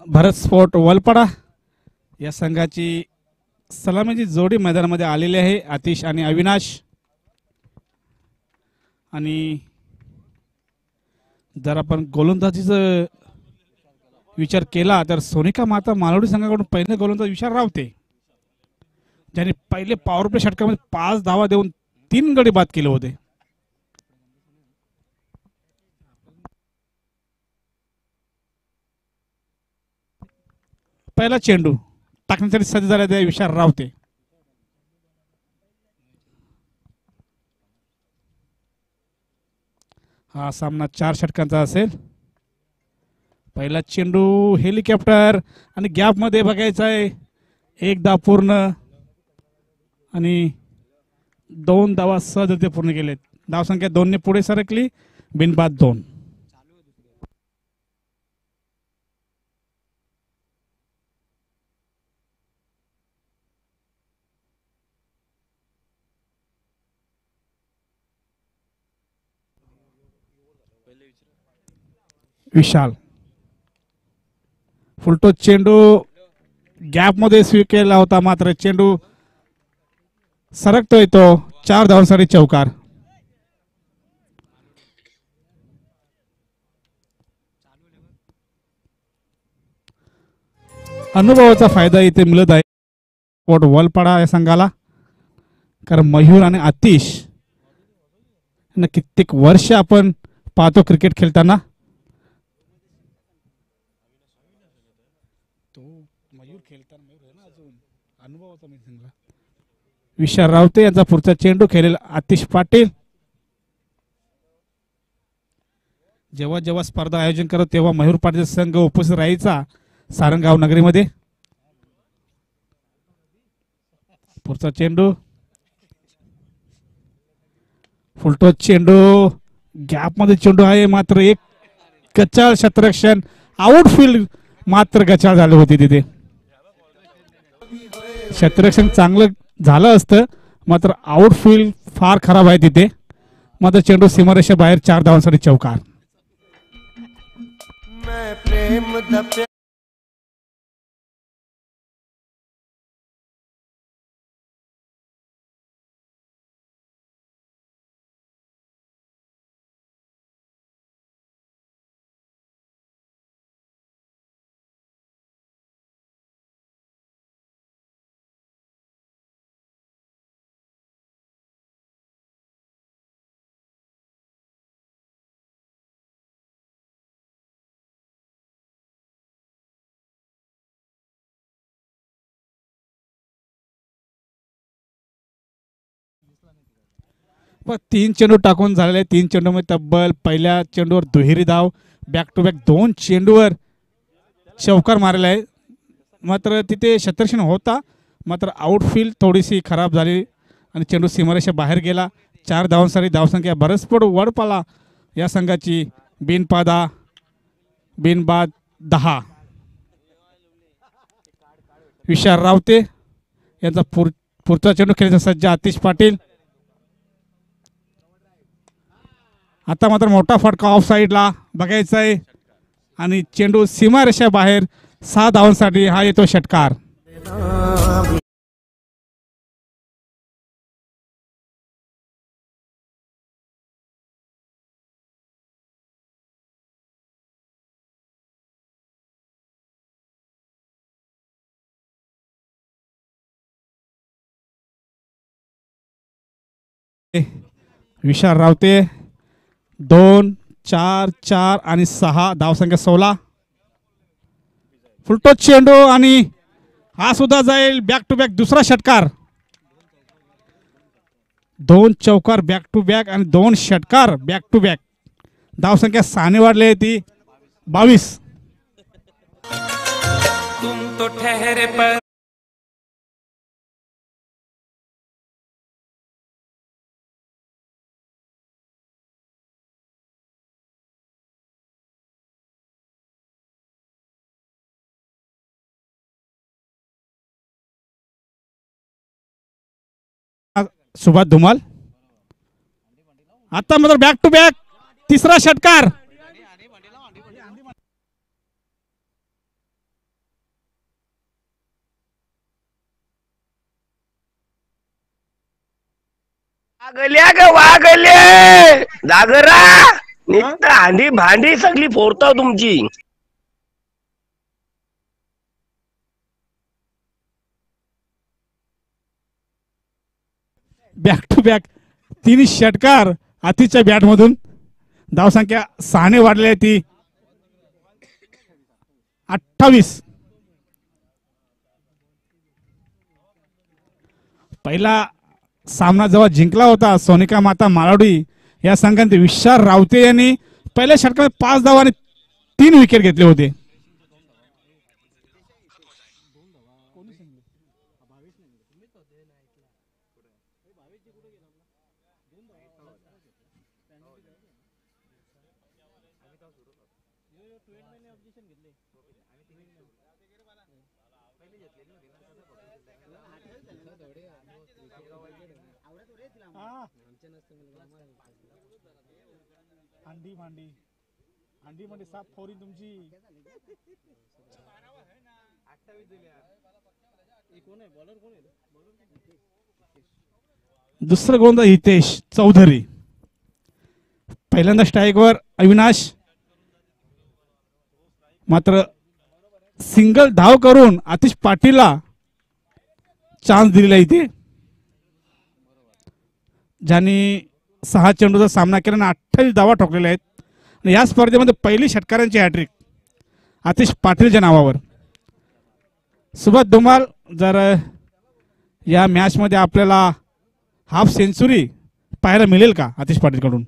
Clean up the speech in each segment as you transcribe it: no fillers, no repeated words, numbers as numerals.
Bharat sport Valpada या संघाची सलामीची जोडी मैदानामध्ये आलेली आहे, आतिश आणि अविनाश. आणि जर आपण गोलंदाजीचा विचार केला तर सोनिका माता मालवडी संघाकडून पहिले गोलंदाज विशाल रावते, ज्यांनी पहिले पॉवर प्ले षटकामध्ये 5 धावा देऊन 3 गडी बाद केले होते. पहिला चेंडू टाकण्यासाठी सज्ज झाले ते विशाल रावते. हा सामना 4 षटकांचा असेल. पहिला चेंडू हेलिकॉप्टर आणि गॅप मध्ये बघायचा आहे. 1 धाव पूर्ण आणि 2 धावा सहजरित्या पूर्ण केलेत. धावसंख्या 2 ने पुढे सरकली. बिनबाद 2. विशाल फुलटो चेंडू गॅप मध्ये स्वीप केला होता, मात्र चेंडू सरकतोय तो. 4 धावांसाठी चौकार. अनुभवाचा फायदा इथे मिळत आहे वलपाडा या संघाला, कारण मयूर आणि आतिश कित्येक वर्ष आपण पाहतो क्रिकेट खेळताना. विशाल रावते यांचा पुढचा चेंडू खेळेल आतिश पाटील. जेव्हा जेव्हा स्पर्धा आयोजन करत तेव्हा मयूर पाटील संघ उपस्थित राहायचा सारंगाव नगरीमध्ये. पुढचा चेंडू फुलटो चेंडू गॅप मध्ये चेंडू आहे, मात्र एक गचाळ क्षेत्ररक्षण आउटफील्ड मात्र गचाळ झाले होते. तिथे क्षेत्ररक्षण चांगलं झालं असतं, मात्र आउटफील्ड फार खराब आहे तिथे. मात्र चेंडू सीमारेषा बाहेर. 4 धावांसाठी चौकार. पण 3 चेंडू टाकून झालेले. 3 चेंडूमध्ये तब्बल पहिल्या चेंडूवर दुहेरी धाव. बॅक टू बॅक 2 चेंडूवर चौकार मारलेला आहे. मात्र तिथे क्षेत्ररक्षण होता, मात्र आउटफील्ड थोडीशी खराब झाली आणि चेंडू सीमारेषा बाहेर गेला. 4 धावांसाठी धावसंख्या भरसपोड वडपाला या संघाची बिनबाद 10. विशाल रावते यांचा पुढचा चेंडू खेळायचा सज्ज आतिश पाटील. आता मात्र मोठा फटका ऑफ साईडला बघायचा आहे आणि चेंडू सीमारेषा बाहेर. 6 धावांसाठी हा येतो षटकार. विशाल रावते 2, 4, 4 आणि 6 धावसंख्या 16. फुलटो चेंडू आणि हा सुद्धा जाईल. बॅक टू बॅक दुसरा षटकार. 2 चौकार बॅक टू बॅक आणि 2 षटकार बॅक टू बॅक. धावसंख्या 6 वाढली आहे ती 22. तुम तो ठहरे पर सुभाष धुमाल आता मात्र बॅक टू बॅक तिसरा षटकार. वागल्या ग वागले जागरा नित्त हांडी भांडी सगळी फोडतो तुमची. बॅक टू बॅक 3 षटकार आतिशच्या बॅट मधून. धावसंख्या 6 वाढली आहे ती 28. पहिला सामना जेव्हा जिंकला होता सोनिका माता मालावडी या संघाने विशाल रावते यांनी पहिल्या षटकात 5 धावा आणि 3 विकेट घेतले होते. अंडी मध्ये 7 फोरी तुमची. दुसरं गोलंदाज हितेश चौधरी. पहिल्यांदा स्ट्राईकवर अविनाश मात्र सिंगल धाव करून आतिश पाटीलला चान्स दिलेला इथे, ज्यांनी 6 चेंडूचा सामना केला आणि 28 धावा ठोकलेल्या आहेत. आणि या स्पर्धेमध्ये पहिली षटकारांची हॅट्रिक आतिश पाटीलच्या नावावर. सुभाष धुमाल जर या मॅच मध्ये आपल्याला हाफ सेंचुरी पाहायला मिळेल का आतिश पाटील कडून?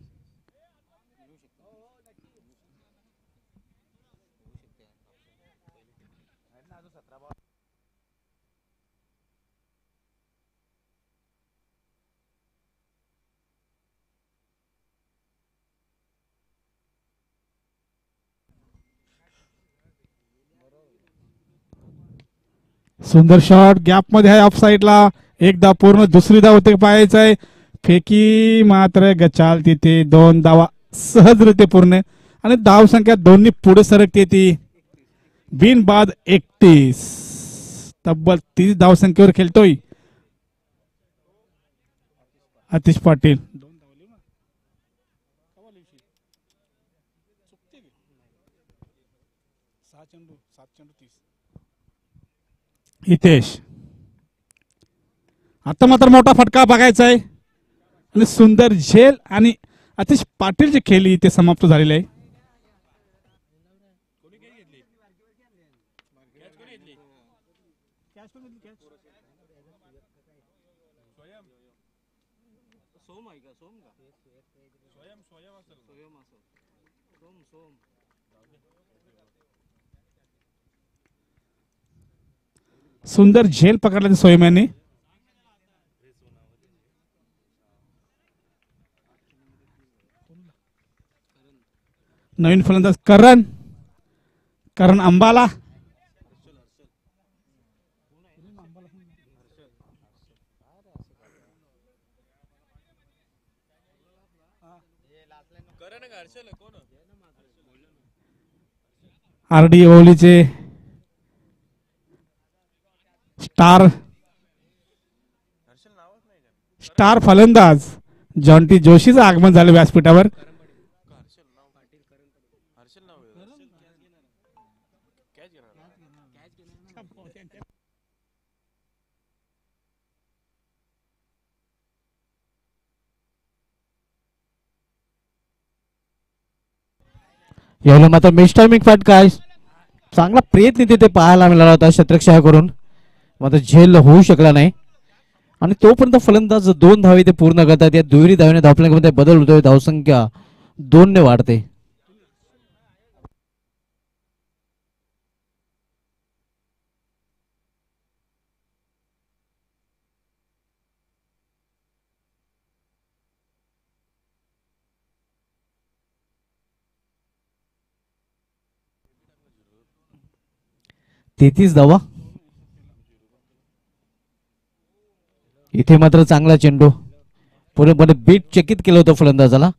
सुंदर शॉट गॅप मध्ये आहे ऑफ साइडला. एकदा पूर्ण दुसरी धाव होते पाहायचं आहे. फेकी मात्र गचाल तिथे 2 धावा सहजरित्या पूर्ण आणि धाव संख्या दोन्ही पुढे सरकते ती बिनबाद 31. तब्बल 30 धाव संख्येवर खेळतोय आतिश पाटील. हितेश आता मात्र मोठा फटका बघायचा आहे आणि सुंदर झेल आणि आतिश पाटीलचे खेळ इथे समाप्त झालेले आहे. सुंदर झेल पकडला सोयम यांनी. नवीन फलंदाज करण अंबाला. आरडी ओवलीचे स्टार फलंदाज जॉन्टी जोशीचं आगमन झालं व्यासपीठावर. यावेळेला मात्र मिस टायमिंग फटका चांगला प्रयत्न तिथे पाहायला मिळाला होता क्षेत्ररक्षकाकडून, मात्र झेल होऊ शकला नाही. आणि तोपर्यंत फलंदाज 2 धावे ते पूर्ण करतात. या दुहेरी धावेने धावफलकामध्ये बदल होतोय. धावसंख्या 2 ने वाढते. 33 धावा. इथे मात्र चांगला चेंडू पूर्णपणे बीट चकित केलं होतं फलंदाजाला.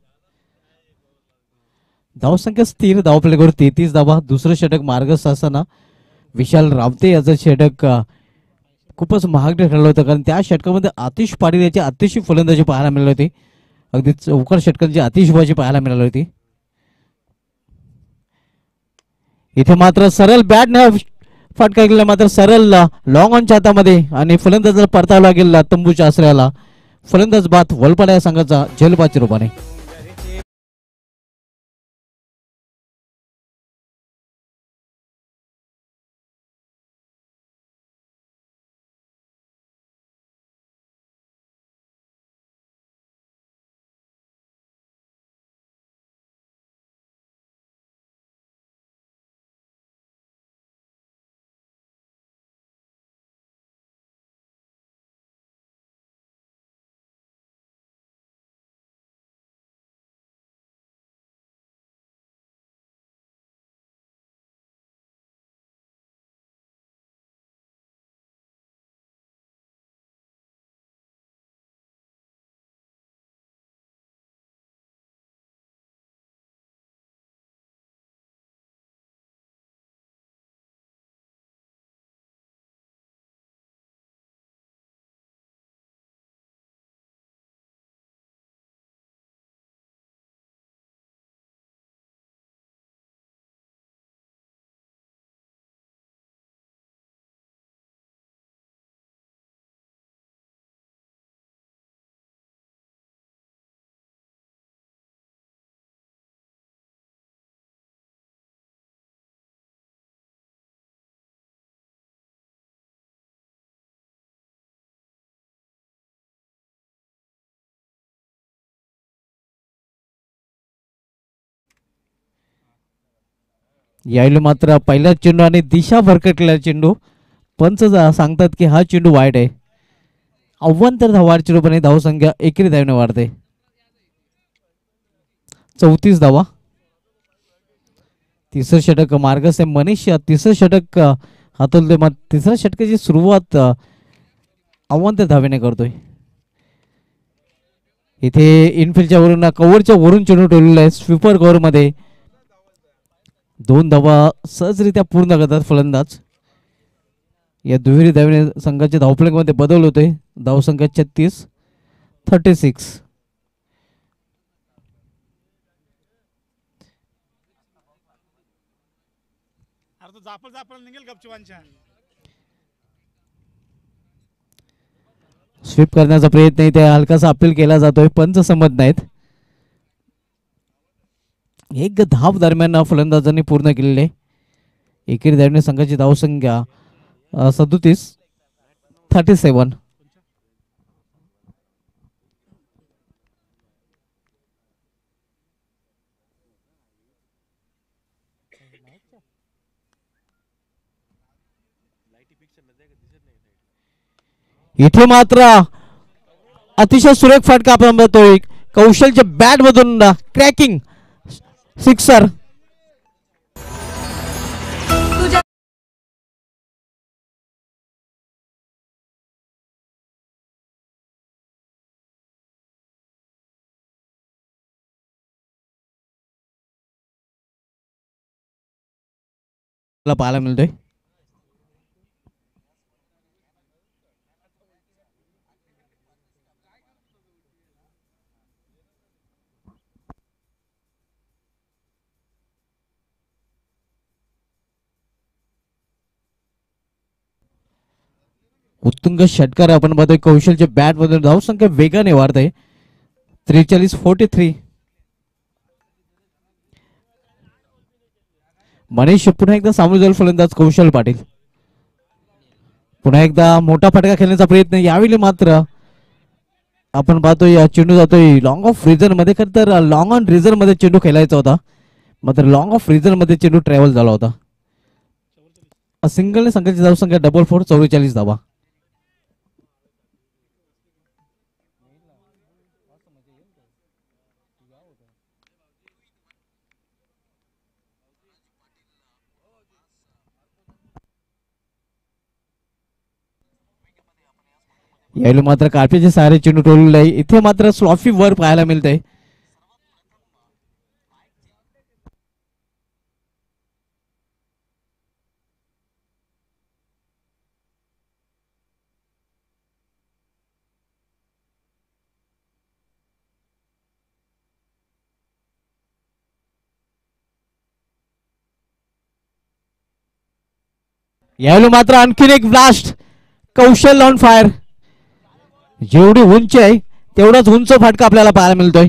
धावसंख्या स्थिर, धावफलकावर 33 धावा. दुसरं षटक मार्गस्थ असताना विशाल रावते याचं षटक खूपच महागडे ठरलं होतं, कारण त्या षटकामध्ये आतिश पाटील याची अतिशय फलंदाजी पाहायला मिळाली होती. अगदी चौकार षटकांची आतिषबाजी पाहायला मिळाली होती. इथे मात्र सरळ बॅट न फटका गेला, मात्र सरळ लॉंग ऑनच्या हातामध्ये आणि फलंदाजाला परतावं लागेल तंबूच्या आश्रयाला. फलंदाज बाद वलपाडा या संघाचा झेलबादच्या रूपाने. यावेळी मात्र पहिला चेंडू आणि दिशा भरकटलेला चेंडू. पंच सांगतात की हा चेंडू वाईट आहे. अव्वंतर धावाच्या रूपाने धावसंख्या एकेरी धावेने वाढते. 34 धावा. तिसरं षटक मार्गस्थ मनीष तिसरं षटक हातोलतोय. मग तिसऱ्या षटकाची सुरुवात अव्वंतर धावेने करतोय. इथे इनफिल्डच्या वरून कव्हरच्या वरून चेंडू ठेवलेला आहे स्वीपर कव्हर मध्ये. 2 धावा सहजरित्या पूर्ण करतात फलंदाज. या दुहेरी धावेने संघाच्या धावफलकामध्ये बदल होतोय. धावसंख्या 36. स्वीप करण्याचा प्रयत्न इथे हलकासा अपील केला जातोय. पंच संमत नाहीत. एक धाव दरम्यान फलंदाजांनी पूर्ण केलेले. एकेरी धावेने संघाची धावसंख्या 37. इथे मात्र अतिशय सुरेख फटका आपण बघतोय. कौशलच्या बॅट मधून क्रॅकिंग सिक्सर. पाहायला मिळतोय. उत्तुंग षटकार आपण बघतोय. कौशलच्या बॅट मधून धावसंख्या वेगाने वाढते. 43. मनीष पुन्हा एकदा सामोरे जाईल फलंदाज कौशल पाटील. पुन्हा एकदा मोठा फटका खेळण्याचा प्रयत्न. यावेळी मात्र आपण पाहतोय चेंडू जातोय लॉंग ऑफ रिझन मध्ये. खरं तर लॉंग ऑन रिझन मध्ये चेंडू खेळायचा होता, मात्र लॉंग ऑफ रिझन मध्ये चेंडू ट्रॅव्हल झाला होता. सिंगलने संघाची धावसंख्या 4 44 धावा. यावेळी मात्र कार्पेटचे सारे चेंडू टोललेले आहे. इथे मात्र स्लॉफी वर पाहायला मिळते. यावेळी मात्र आणखीन एक ब्लास्ट. Kaushal on fire. जेवढी उंच आहे तेवढाच उंच फाटका आपल्याला पाहायला मिळतोय.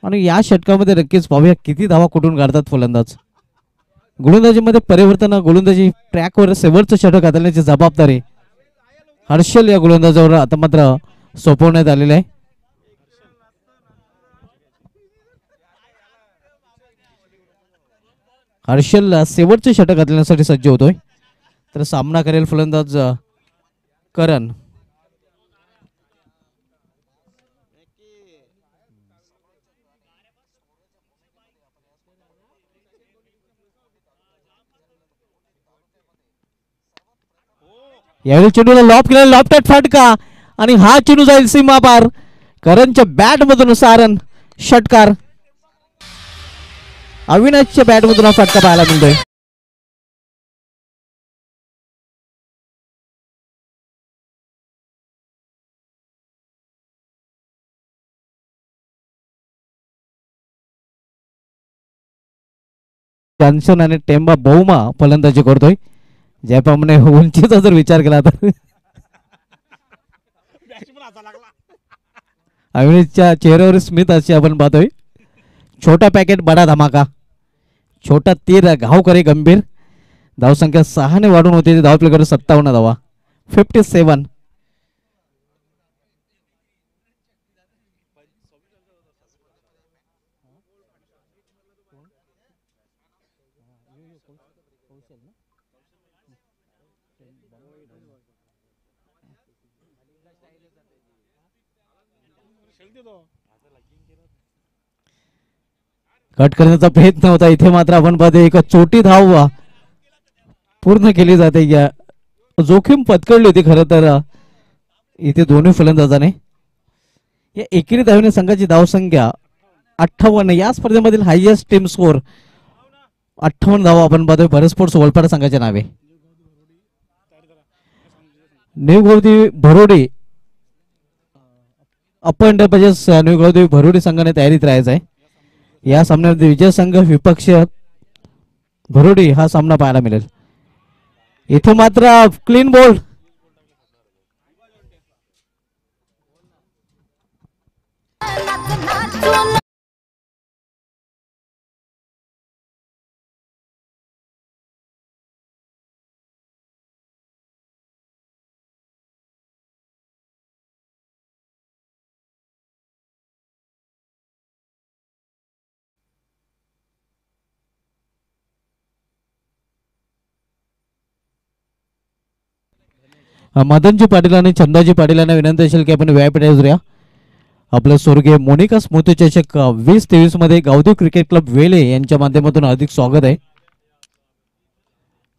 आणि या षटकामध्ये नक्कीच पाहूया किती धावा कुठून काढतात फलंदाज. गोलंदाजीमध्ये परिवर्तन, गोलंदाजी ट्रॅकवर शेवटचं षटक हाताळण्याची जबाबदारी हर्षल या गोलंदाजावर आता मात्र सोपवण्यात आलेले आहे. हर्षल शेवटचे षटक हाताळण्यासाठी सज्ज होतोय. तर सामना करेल फलंदाज करण. यावेळी चेंडूला लॉप केला, लॉपटेड फटका आणि हा चेंडू जाईल सीमा पार. करणच्या बॅट मधून सारण षटकार. अविनाशच्या बॅट मधून हा फटका पाहायला मिळतोय. जॉन्सन आणि टेम्बा बहुमा फलंदाजी करतोय. ज्याप्रमाणे उंचीचा जर विचार केला तर अविनाशच्या चेहऱ्यावर स्मित अशी आपण पाहतोय. छोटा पॅकेट बडा धमाका. छोटा तीर घाव करे गंभीर. धावसंख्या 6 ने वाढून होती. धाव प्लेकडे 57 धावा. 57. कट करण्याचा प्रयत्न होता. इथे मात्र आपण पाहतो एक छोटी धाव पूर्ण केली जाते. या जोखीम पत्करली होती खरं तर इथे दोन्ही फलंदाजाने. या एकेरी धावेने संघाची धावसंख्या 58. या स्पर्धेमधील हायएस्ट टीम स्कोर 58 धावा आपण पाहतोय भरत स्पोर्ट्स वलपाड संघाच्या नावे. न्यू गोवदी भरोडी अपन म्हणजेच न्यू गोवदी भरोडी संघाने तयारीत राहायचं आहे. या सामन्यामध्ये विजय संघ विपक्ष भरोडी हा सामना पाहायला मिळेल. इथे मात्र क्लीन बॉल. मदनजी पाटील आणि चंदाजी पाटील यांना विनंती असेल की आपण व्यापीठ या आपलं स्वर्गीय मोनिका स्मृती चषक 2023 मध्ये गावदेव क्रिकेट क्लब वेले यांच्या माध्यमातून अधिक स्वागत आहे.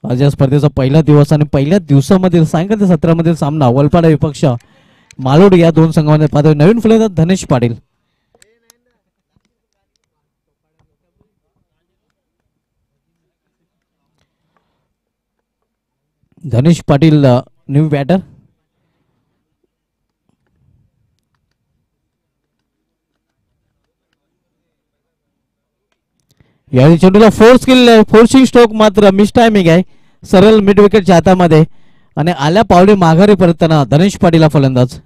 आज या स्पर्धेचा पहिला दिवस आणि पहिल्या दिवसामधील सायंकाळच्या सत्रामधील सामना वलपाडा विपक्ष मालोड या दोन संघामध्ये पाहतोय. नवीन फलंदाज धनेश पाटील. धनेश पाटील न्यू बॅटर. यावेळी चेंडूला फोर्सिंग स्ट्रोक मात्र मिस टायमिंग आहे सरळ मिड विकेटच्या हातामध्ये आणि आल्या पावले माघारी परतताना धनेश पाटील फलंदाज.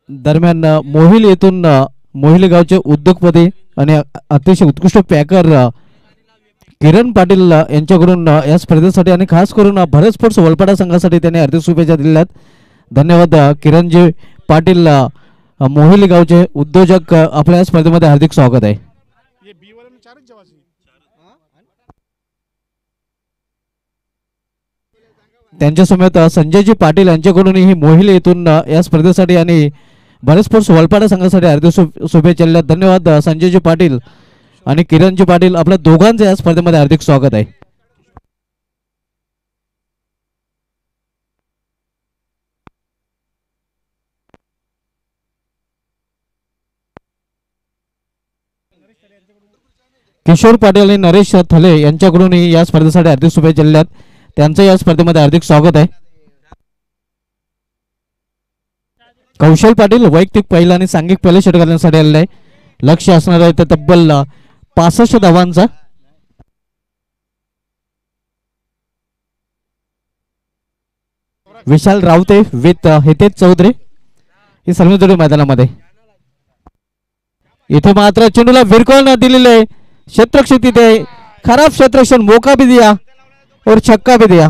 दरम्यान मोहिल येथून मोहिल गावचे उद्योगपती आणि अतिशय उत्कृष्ट पॅकर किरण पाटील यांच्याकडून या स्पर्धेसाठी आणि खास करून भारत स्पोर्ट्स वलपाडा संघासाठी त्यांनी हार्दिक शुभेच्छा दिल्यात. धन्यवाद किरणजी पाटील. मोहिल गावचे उद्योजक आपल्या या स्पर्धेमध्ये हार्दिक स्वागत आहे. त्यांच्यासमोर संजयजी पाटील यांच्याकडूनही ही मोहिल येथून या स्पर्धेसाठी आणि भारत स्पोर्ट्स वलपाडा संघासाठी हार्दिक शुभेच्छा दिल्यात. धन्यवाद संजयजी पाटील आणि किरणजी पाटील. आपल्या दोघांचे या स्पर्धेमध्ये हार्दिक स्वागत आहे. किशोर पाटील आणि नरेश थले यांच्याकडूनही या स्पर्धेसाठी हार्दिक शुभेच्छा दिल्यात. त्यांचं या स्पर्धेमध्ये हार्दिक स्वागत आहे. कौशल पाटील वैयक्तिक पहिला आणि सांघिक पहिला षटक करण्यासाठी आलेला आहे. लक्ष असणार आहे तर तब्बल 65 धावांचा. विशाल रावते विथ हितेश चौधरी ही सर्व जोडी मैदानामध्ये. इथे मात्र चेंडूला विरकॉल दिलेले आहे. क्षेत्ररक्षक तिथे खराब क्षेत्ररक्षण, मौका भी दिया और छक्का भी दिया.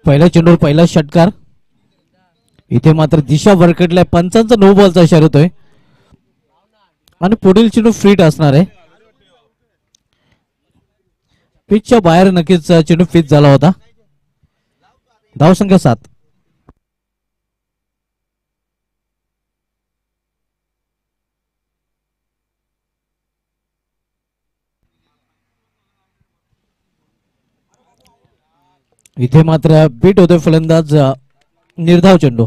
पहिल्या चेंडूवर पहिला षटकार. इथे मात्र दिशा भरकटल्या. पंचांचा नो बॉलचा इशारा होतोय आणि पुढील चेंडू फिट असणार आहे. पिचच्या बाहेर नक्कीच चेंडू फिट झाला होता. धावसंख्या 7. इथे मात्र बीट होतोय फलंदाज निर्धाव चेंडू.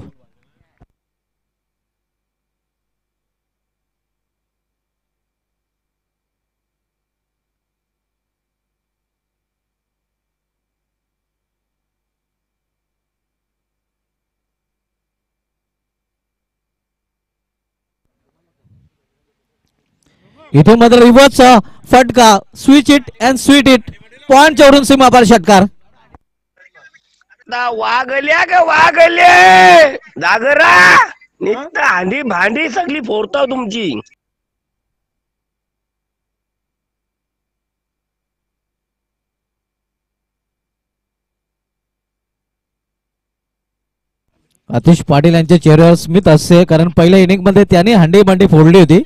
इथे मात्र रिवर्स फटका. Switch it and sweet it. Point चढून सीमापार षटकार. वागल्या ग वागले जागरा निघत हांडी भांडी सगळी फोडता तुमची. आतिश पाटील यांच्या चेहऱ्यावर स्मित असते, कारण पहिल्या इनिंग मध्ये त्यांनी हंडी भांडी फोडली होती.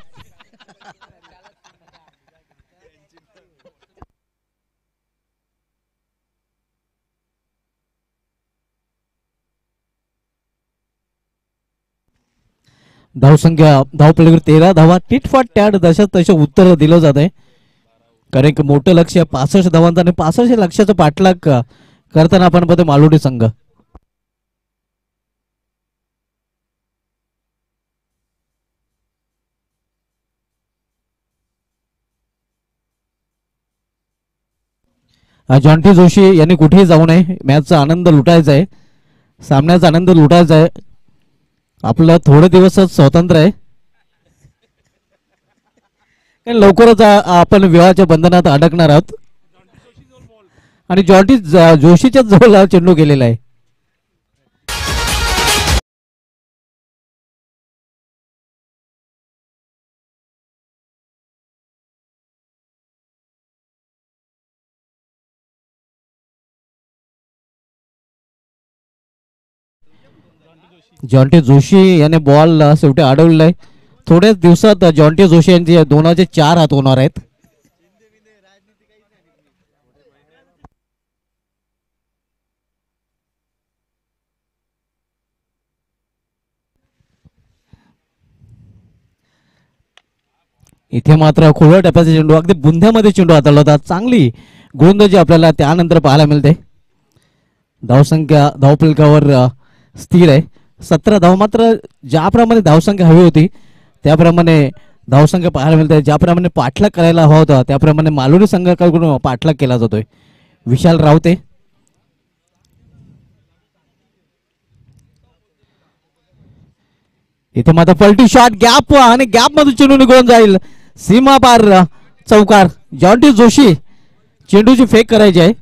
धावसंख्या धावपलीवर 13 धावा. टिटफॉट टॅट दशात तसे उत्तर दिलं जात आहे, कारण एक मोठं लक्ष 65 धावांचं आणि 65 लक्षाचं पाठलाग करताना आपण बघतो मालवडी संघ. जॉन्टी जोशी यांनी कुठेही जाऊ नये. मॅचचा आनंद लुटायचा आहे, सामन्याचा आनंद लुटायचा आहे. आपलं थोडे दिवसच स्वातंत्र्य आहे, लवकरच आपण विवाहाच्या बंधनात अडकणार आहोत. आणि जॉन्टी जोशीच्या जवळ चेंडू गेलेला आहे. जॉन्टी जोशी याने बॉल शेवटी अडवलेला आहे. थोड्याच दिवसात जॉन्टी जोशी यांचे 2चे 4 हात होणार आहेत. इथे मात्र खोलवर टप्प्याचा चेंडू अगदी बुंध्यामध्ये चेंडू हाताळला होता. चांगली गोलंदाजी आपल्याला त्यानंतर पाहायला मिळते. धावसंख्या धावफलकावर स्थिर आहे 17 धाव. मात्र ज्याप्रमाणे धावसंख्या हवी होती त्याप्रमाणे धावसंख्या पाहायला मिळते. ज्याप्रमाणे पाठलाग करायला हवा होता त्याप्रमाणे मालवणी संघाकडून पाठलाग केला जातोय. विशाल रावते इथे मात्र पलटी शॉट गॅप आणि गॅप मध्ये चेंडू निघून जाईल. सीमा पार चौकार. जॉन्टी जोशी चेंडूची फेक करायची आहे.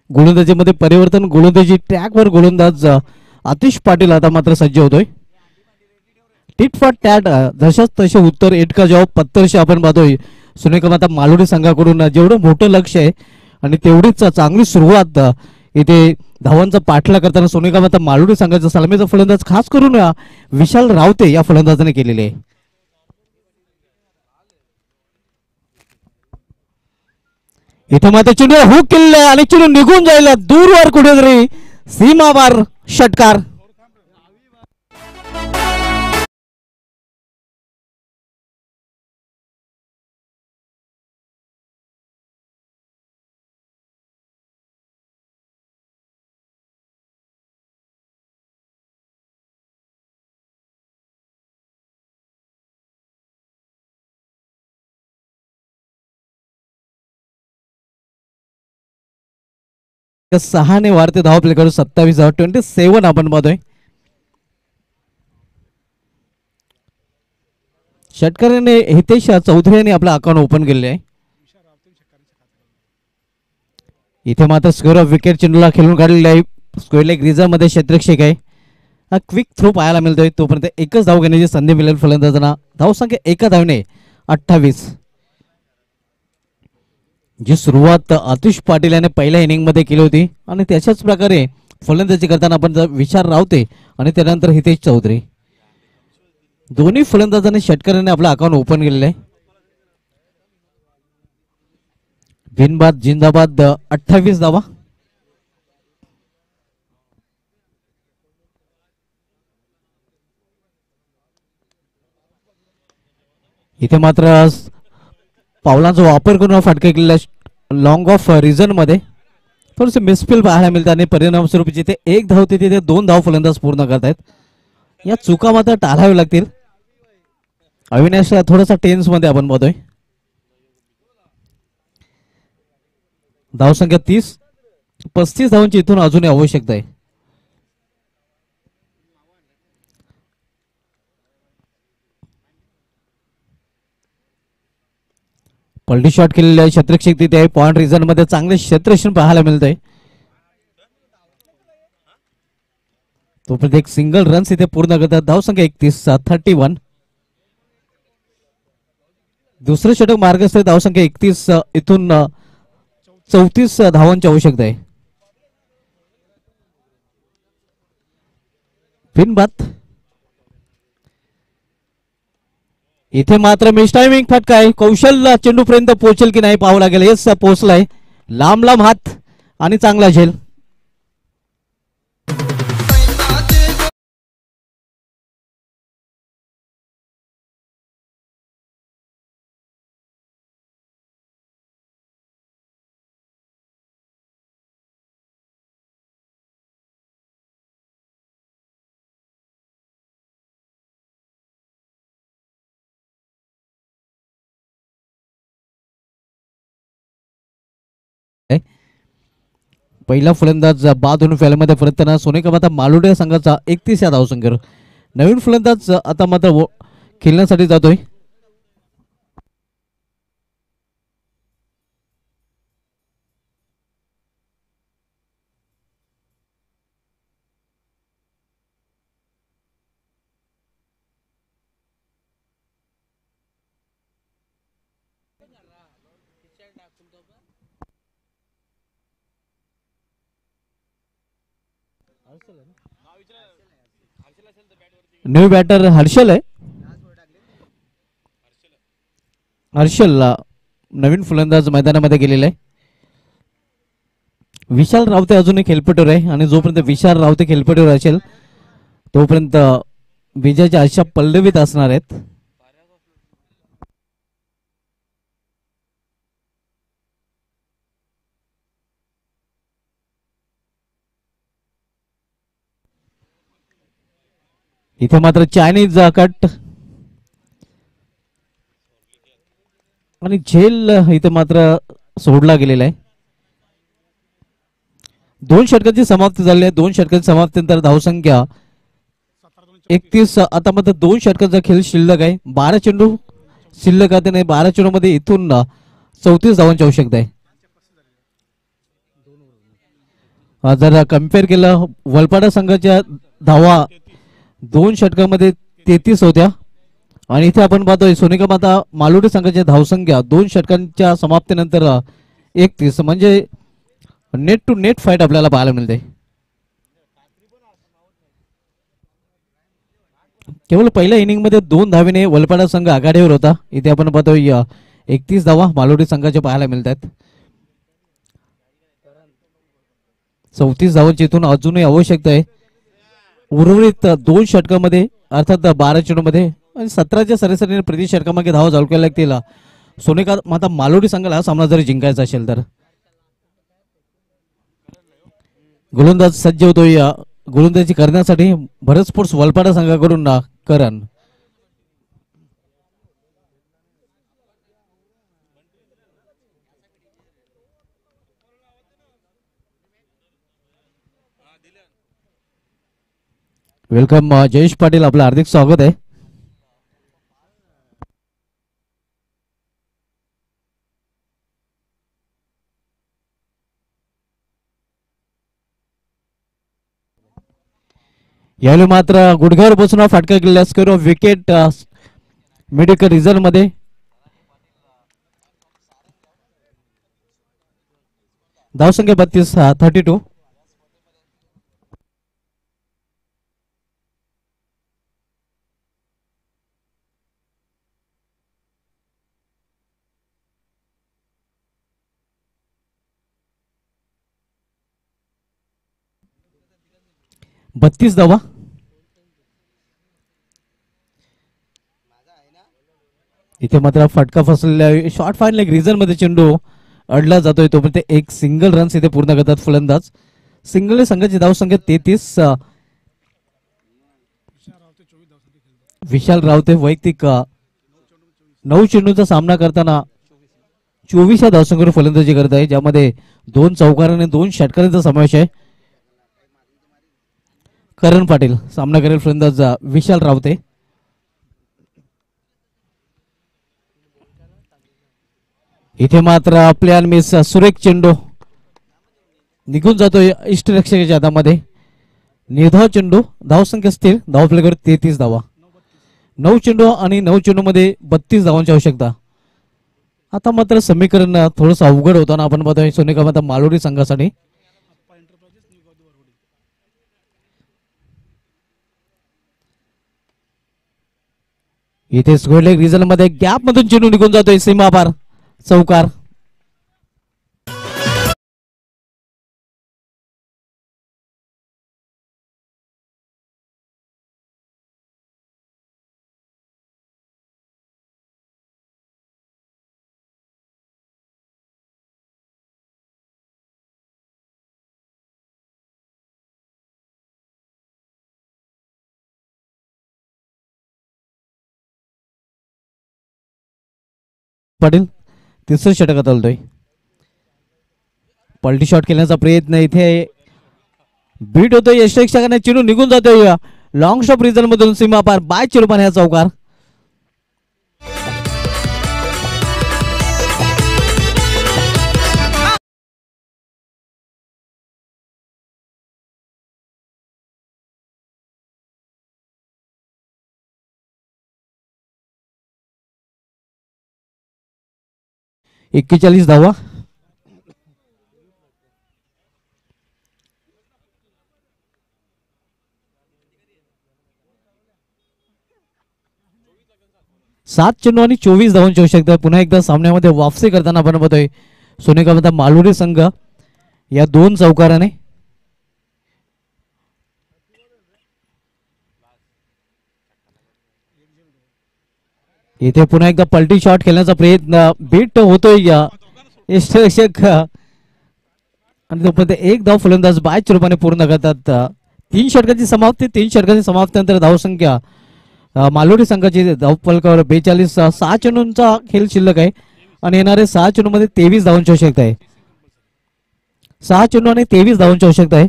गोलंदाजीमध्ये परिवर्तन. गोलंदाजी ट्रॅकवर गोलंदाज आतिश पाटील आता मात्र सज्ज होतोय. टिट फॉर टॅट जशाच तसे उत्तर एटका जॉब पत्तरशी आपण पाहतोय. सुनेकमाता मालवणी संघाकडून जेवढं मोठं लक्ष आहे आणि तेवढीच चांगली सुरुवात इथे धावांचा पाठला करताना सोनेगामाता मालवणी संघाचा सलामीचा फलंदाज खास करून विशाल रावते या फलंदाजाने केलेले आहे. इथे मात्र चेंडू हुक केलेला आहे आणि चेंडू निघून जाईल दूरवर कुठेतरी. सीमावार षटकार. सहाने वाढते धाव प्ले करू 27 27 आपण पाहतोय. षटकाराने हितेश चौधरी यांनी आपला अकाउंट ओपन केलेले आहे. इथे मात्र स्क्वेअर ऑफ विकेट चेंडूला खेळून काढलेला आहे. स्क्वेअर लेग रिझर्व्ह क्षेत्रक्षक आहे. हा क्विक थ्रो पाहायला मिळतोय. तोपर्यंत एकच धाव घेण्याची संधी मिळेल फलंदाजांना. धावसंख्या एका धावने 28. जी सुरुवात आतिश पाटील याने पहिल्या इनिंग मध्ये केली होती आणि त्याच्याच प्रकारे फलंदाजी करताना आपण विशाल रावते आणि त्यानंतर हितेश चौधरी दोन्ही फलंदाजांनी षटकाराने आपला अकाउंट ओपन केलेलं आहे. बिनबाद जिंदाबाद 28 धावा. इथे मात्र पावलांचा वापर करून फटका केलेला लॉंग ऑफ रिझन मध्ये थोडंसं मिसफिल पाहायला मिळतं आणि परिणामस्वरूप जिथे एक धाव होते तिथे 2 धाव फलंदाज पूर्ण करतायत. या चुका मात्र टाळाव्या लागतील. अविनाश थोडासा टेन्स मध्ये आपण बघतोय. धावसंख्या 30. 35 धावांची इथून अजूनही आवश्यकता आहे. पलटी शॉट केलेले आहे. क्षेत्रक्षक तिथे आहे. पॉइंट रिझन मध्ये चांगले क्षेत्ररक्षण पाहायला मिळतंय. तोपर्यंत एक सिंगल रन्स इथे पूर्ण करतात. धावसंख्या 31 31. दुसरं षटक मार्गस्थ. धावसंख्या 31. इथून 34 धावांची आवश्यकता आहे. बिनबाद. इथे मात्र मिस टायमिंग फटका आहे. कौशल चेंडू पर्यंत पोहोचेल की नाही पाहावं लागेल. येस पोहोचलाय. लांब लांब हात आणि चांगला झेल. पहिला फलंदाज बाद होऊन फॅलमध्ये परतताना सोनेका माता मालुडे संघाचा 31 या धावसंख्येवर. नवीन फलंदाज आता मात्र खेळण्यासाठी जातोय. न्यू बॅटर हर्षल आहे. हर्षलला नवीन फलंदाज मैदानामध्ये गेलेला आहे. विशाल रावते अजूनही खेळपट्टीवर आहे आणि जोपर्यंत विशाल रावते खेळपट्टीवर असेल तोपर्यंत विजयाच्या आशा पल्लवीत असणार आहेत. इथे मात्र चायनीज कट आणि झेल इथे मात्र सोडला गेलेला आहे. 2 षटकांची समाप्ती झाली आहे. 2 षटकांची समाप्तीनंतर धावसंख्या 31. आता मात्र 2 षटकांचा खेळ शिल्लक आहे. 12 चेंडू शिल्लक आहे आणि 12 चेंडू मध्ये इथून 34 धावांची आवश्यकता आहे. जर कम्पेअर केलं वलपाडा संघाच्या धावा 2 षटकामध्ये 33 होत्या आणि इथे आपण पाहतोय सोनिका माता मालुडी संघाची धावसंख्या 2 षटकांच्या समाप्तीनंतर 31, म्हणजे नेट टू नेट फाईट आपल्याला पाहायला मिळते. केवळ पहिल्या इनिंग मध्ये 2 धावेने वलपाडा संघ आघाडीवर होता. इथे आपण पाहतोय 31 धावा मालुडी संघाच्या पाहायला मिळतात. 34 धावांची इथून अजूनही आवश्यकता आहे. उर्वरित 2 षटकामध्ये अर्थात 12 चेंडूमध्ये आणि 17च्या सरासरीने प्रति षटकामागे धावा झळकायला लागतील सोनिका माता मालुडी संघाला हा सामना जर जिंकायचा असेल तर. गोलंदाज सज्ज होतोय गोलंदाजी करण्यासाठी भरत स्पोर्ट्स वलपाडा संघाकडून करण. वेलकम जयेश पाटील, आपलं हार्दिक स्वागत आहे. यावेळी मात्र गुडघ्यावर बसून फाटका केलेला score of wicket medical result मध्ये धावसंख्या 32. धावा. इथे मात्र फटका फसलेला शॉर्ट फाईन लेग रिझन मध्ये चेंडू अडला जातोय. तोपर्यंत एक सिंगल रन्स इथे पूर्ण करतात फलंदाज. सिंगल संघाची धावसंख्या 33. विशाल रावते वैयक्तिक 9 चेंडूचा सामना करताना 24 या धावसंख्येवर फलंदाजी करत आहे, ज्यामध्ये 2 चौकार आणि 2 षटकारांचा समावेश आहे. करण पाटील सामना करेल फलंदाज विशाल रावते. इथे मात्र प्लेयर मिस सुरेख चेंडू निघून जातोय इष्टरक्षकाच्या हातामध्ये. निर्धाव चेंडू, धावसंख्या स्थिर, धावफलकावर 33 धावा. 9 चेंडू आणि 9 चेंडू मध्ये 32 धावांची आवश्यकता. आता मात्र समीकरण थोडंसं अवघड होताना आपण बघतोय सोनिका माता मालुडी संघासाठी. इथे स्क्वेअर लेग रिझल्ट मध्ये गॅप मधून चेंडू निघून जातोय सीमापार, चौकार. पाटील तिसरं षटकात आलतोय. पलटी शॉट खेळण्याचा प्रयत्न इथे बीट होतोय यष्टीरक्षकाने चेंडू निघून जातोय लॉंग स्टॉप रिझन मधून सीमा पार बाय चिरुपान ह्या चौकार. एक्केचाळीस धावा. सात चेंडू आणि 24 धावांची आवश्यकता. पुन्हा एकदा सामन्यामध्ये वापसी करताना आपण बघतोय सोनेगाव मालुडी संघ या 2 चौकाराने. इथे पुन्हा एकदा पलटी शॉट खेळण्याचा प्रयत्न बीट होतोय यष्टीरक्षक आणि तोपर्यंत एक धाव फलंदाज बाय रूपाने पूर्ण करतात. 3 षटकांची समाप्ती. 3 षटकांची समाप्तीनंतर धावसंख्या मालोडी संघाची धावफलकावर 42. 6 चेंडूंचा खेळ शिल्लक आहे आणि येणारे 6 चेंडूमध्ये 23 धावांची आवश्यकता आहे. 6 चेंडू आणि 23 धावांची आवश्यकता आहे.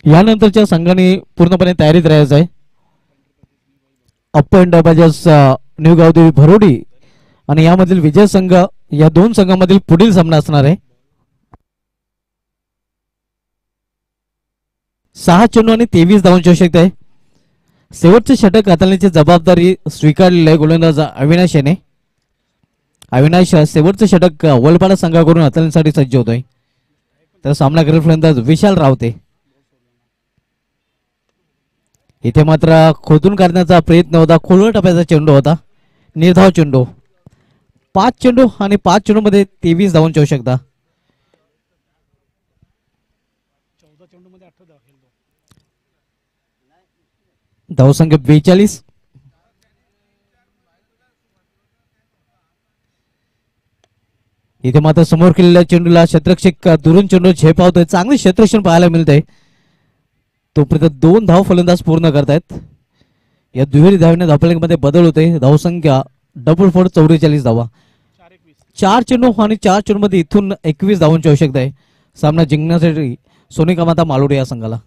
यानंतरच्या संघाने पूर्णपणे तयारीत राहायचं आहे. अप्पर इंडरबाजर्स न्यू गावदेवी भरोडी आणि यामधील विजय संघ या 2 संघांमधील पुढील सामना असणार आहे. 6 चेंडू आणि 23 धावांची आवश्यकता आहे. शेवटचे षटक हाताळण्याची जबाबदारी स्वीकारलेली आहे गोलंदाज अविनाश याने. अविनाश शेवटचे षटक वलपाडा संघाकडून हाताळण्यासाठी सज्ज होतोय. तर सामना करेल फलंदाज विशाल रावते. इथे मात्र खोदून काढण्याचा प्रयत्न होता. खोलवर टप्प्याचा चेंडू होता. निर्धाव चेंडू. 5 चेंडू आणि 5 चेंडू मध्ये 23 धावांची आवश्यकता. धावसंख्या 42. इथे मात्र समोर केलेल्या चेंडूला क्षेत्ररक्षक दुरून चेंडू झेपावतोय. चांगले क्षेत्ररक्षण पाहायला मिळतंय. तोपर्यंत 2 धाव फलंदाज पूर्ण करतायत. या दुहेरी धावने धावफलकामध्ये बदल होते. धावसंख्या डबल 44 धावा. 4 चेंडू आणि 4 चेंडू मध्ये इथून 21 धावांची आवश्यकता आहे सामना जिंकण्यासाठी सोनेकामाता मालोडी या संघाला.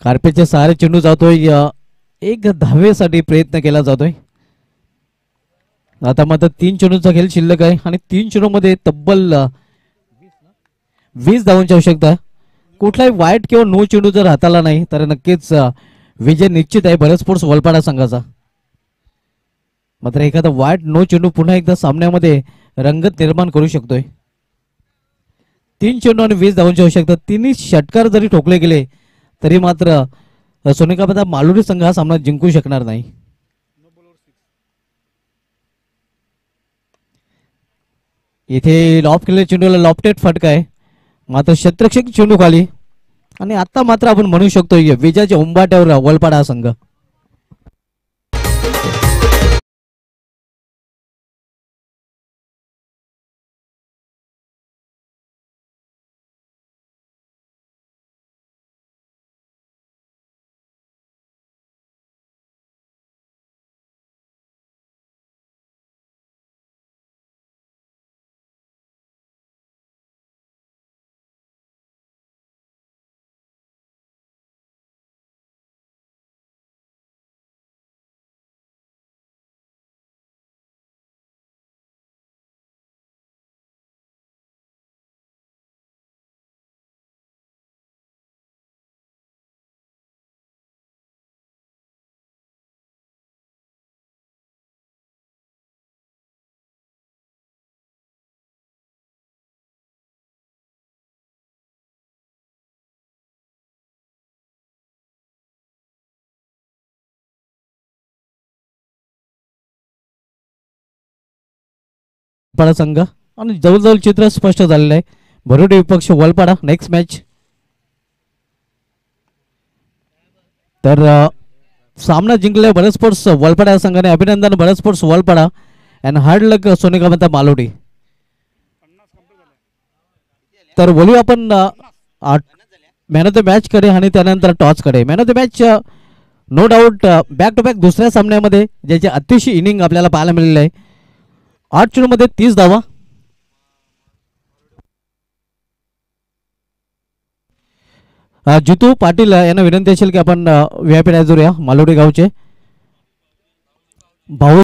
कार्पेटच्या सहारे चेंडू जातोय. एक धावेसाठी प्रयत्न केला जातोय. आता मात्र 3 चेंडूचा खेळ शिल्लक आहे आणि 3 चेंडू मध्ये तब्बल 20 धावांची आवश्यकता आहे. कुठलाही वाईट किंवा नो चेंडू जर हाताला नाही तर नक्कीच विजय निश्चित आहे भरत स्पोर्ट्स वलपाडा संघाचा. मात्र एखादा वाईट नो चेंडू पुन्हा एकदा सामन्यामध्ये रंगत निर्माण करू शकतोय. 3 चेंडू आणि 20 धावांची आवश्यकता. 3 षटकार जरी ठोकले गेले तरी मात्र सोनेकामाता मालुडी संघ हा सामना जिंकू शकणार नाही. इथे लॉप केलेल्या चेंडूला लॉपटेड फटका आहे. मात्र क्षेत्ररक्षक चेंडू खाली आणि आता मात्र आपण म्हणू शकतो विजयाच्या उंबाट्यावर वलपाडा संघ. सातपाडा संघ आणि जवळजवळ चित्र स्पष्ट झालेलं आहे. भरुडी विपक्ष वलपाडा नेक्स्ट मॅच. तर सामना जिंकलाय भरत स्पोर्ट्स वलपाडा या संघाने. अभिनंदन भरत स्पोर्ट्स वलपाडा अँड हार्ड लक सोनेगाव मालोडी. तर बोलूया आपण मॅन ऑफ द मॅच कडे आणि त्यानंतर टॉस कडे. Man of the match no doubt back to back दुसऱ्या सामन्यामध्ये ज्याचे अतिशय इनिंग आपल्याला पाहायला मिळालेलं आहे. 8 चेंडूमध्ये 30 धावा. जितू पाटील यांना विनंती असेल की आपण व्हीआयपी रायझोर या मालोडी गावचे भाऊ